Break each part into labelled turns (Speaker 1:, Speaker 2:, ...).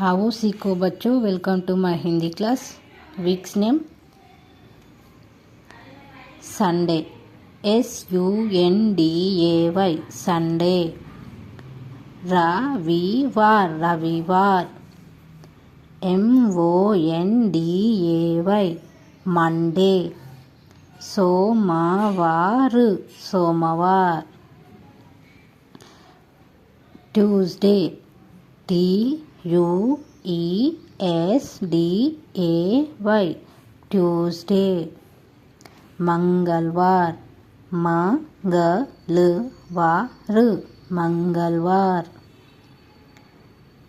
Speaker 1: आओ सीखो बच्चों, welcome to my Hindi class. Weeks name Sunday, SUNDAY Sunday. रविवार, रविवार, MONDAY मंडे। सोमवार, सोमवार। Tuesday, TUESDAY Tuesday. मंगलवार, मंगलवार, मंगलवार।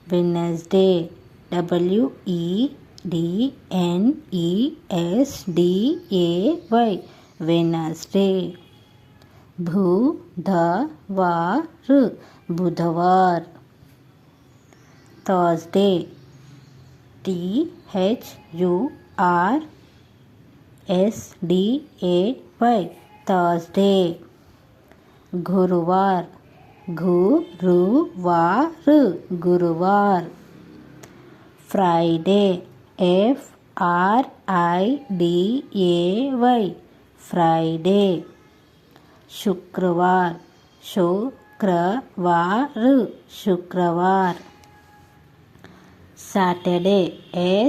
Speaker 1: Wednesday, WEDNESDAY Wednesday. बुधवार, बुधवार। Thursday, THURSDAY Thursday. गुरुवार, गुरुवार, गुरुवार। Friday, FRIDAY Friday. शुक्रवार, शुक्रवार, शुक्रवार। Saturday,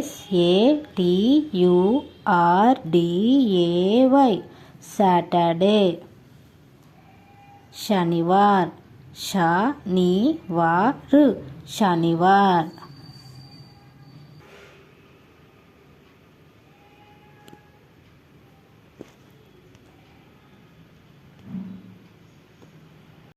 Speaker 1: SATURDAY Saturday. शनिवार, शनिवार, शनिवार।